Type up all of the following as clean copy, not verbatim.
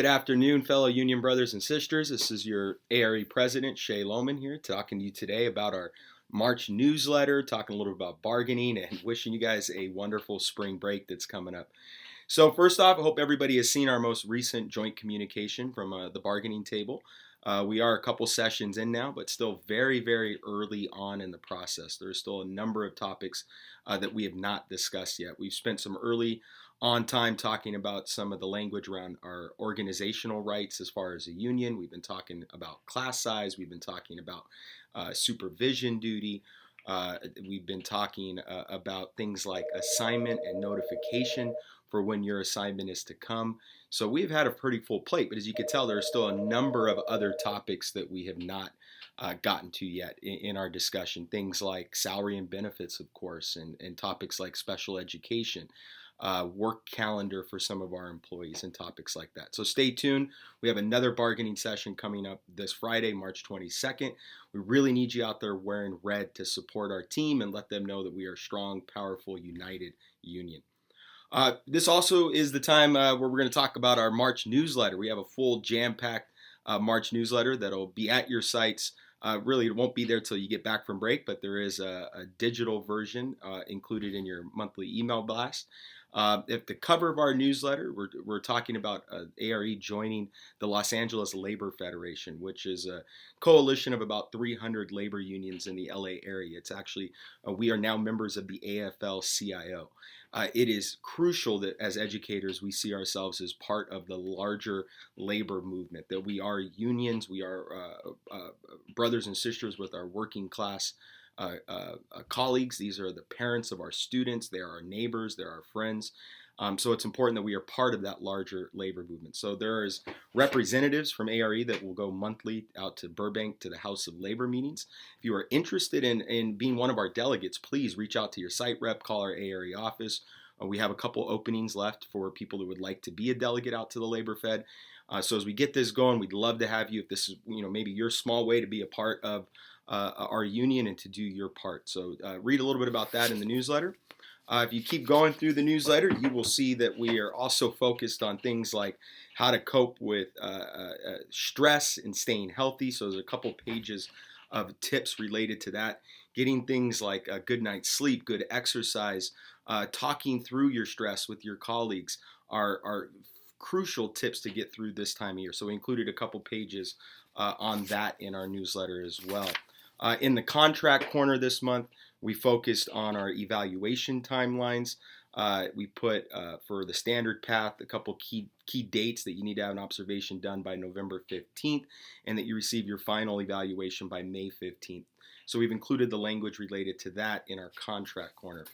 Good afternoon, fellow union brothers and sisters. This is your ARE president, Shay Lohman, here talking to you today about our March newsletter, talking a little bit about bargaining, and wishing you guys a wonderful spring break that's coming up. So, first off, I hope everybody has seen our most recent joint communication from the bargaining table. We are a couple sessions in now, but still very, very early on in the process. There's still a number of topics that we have not discussed yet. We've spent some early on time talking about some of the language around our organizational rights as far as a union. We've been talking about class size. We've been talking about supervision duty. We've been talking about things like assignment and notification for when your assignment is to come. So we've had a pretty full plate, but as you can tell, there are still a number of other topics that we have not gotten to yet in our discussion. Things like salary and benefits, of course, and topics like special education, work calendar for some of our employees, and topics like that. So stay tuned. We have another bargaining session coming up this Friday, March 22nd. We really need you out there wearing red to support our team and let them know that we are a strong, powerful, united union. This also is the time where we're going to talk about our March newsletter. We have a full jam-packed March newsletter that'll be at your sites. Really, it won't be there till you get back from break, but there is a digital version included in your monthly email blast. At the cover of our newsletter, we're talking about ARE joining the Los Angeles Labor Federation, which is a coalition of about 300 labor unions in the LA area. It's actually, we are now members of the AFL-CIO. It is crucial that as educators we see ourselves as part of the larger labor movement, that we are unions, we are brothers and sisters with our working class colleagues. These are the parents of our students, they are our neighbors, they're our friends. So it's important that we are part of that larger labor movement. So there is representatives from ARE that will go monthly out to Burbank to the House of Labor meetings. If you are interested in being one of our delegates, please reach out to your site rep, call our ARE office. We have a couple openings left for people who would like to be a delegate out to the Labor Fed. So as we get this going, we'd love to have you. If this is maybe your small way to be a part of our union and to do your part. So read a little bit about that in the newsletter. If you keep going through the newsletter, you will see that we are also focused on things like how to cope with stress and staying healthy. So there's a couple pages of tips related to that. Getting things like a good night's sleep, good exercise, talking through your stress with your colleagues are crucial tips to get through this time of year. So we included a couple pages on that in our newsletter as well. In the contract corner this month, we focused on our evaluation timelines. We put for the standard path a couple key dates that you need to have an observation done by November 15th and that you receive your final evaluation by May 15th. So we've included the language related to that in our contract corner.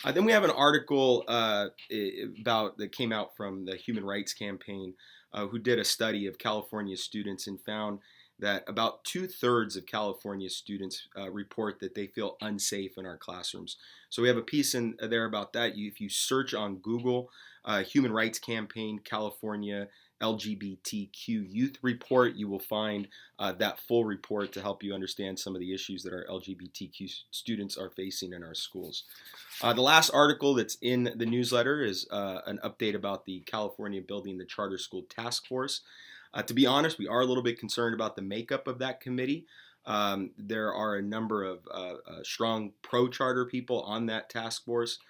Then we have an article that came out from the Human Rights Campaign, who did a study of California students and found that about 2/3 of California students report that they feel unsafe in our classrooms. So we have a piece in there about that. If you search on Google, Human Rights Campaign California LGBTQ Youth Report, you will find that full report to help you understand some of the issues that our LGBTQ students are facing in our schools. The last article that's in the newsletter is an update about the California Building the Charter School Task Force. To be honest, we are a little bit concerned about the makeup of that committee. There are a number of strong pro-charter people on that task force,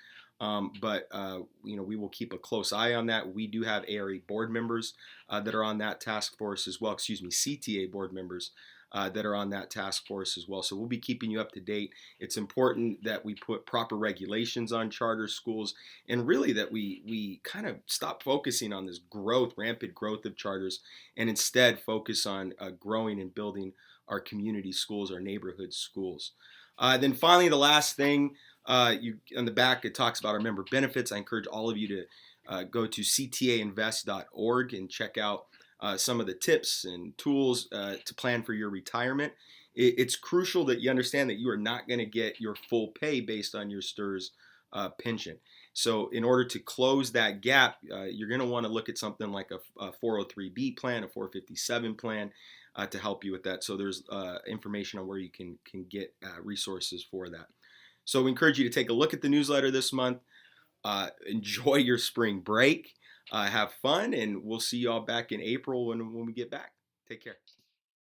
but we will keep a close eye on that. We do have ARE board members that are on that task force as well. CTA board members that are on that task force as well. So we'll be keeping you up to date. It's important that we put proper regulations on charter schools, and really that we kind of stop focusing on this rampant growth of charters, and instead focus on growing and building our community schools, our neighborhood schools. Then finally, the last thing, on the back, it talks about our member benefits. I encourage all of you to go to ctainvest.org and check out some of the tips and tools to plan for your retirement. It's crucial that you understand that you are not going to get your full pay based on your STRS pension. So in order to close that gap, you're going to want to look at something like a 403B plan, a 457 plan to help you with that. So there's information on where you can get resources for that. So we encourage you to take a look at the newsletter this month. Enjoy your spring break. Have fun, and we'll see y'all back in April when we get back. Take care.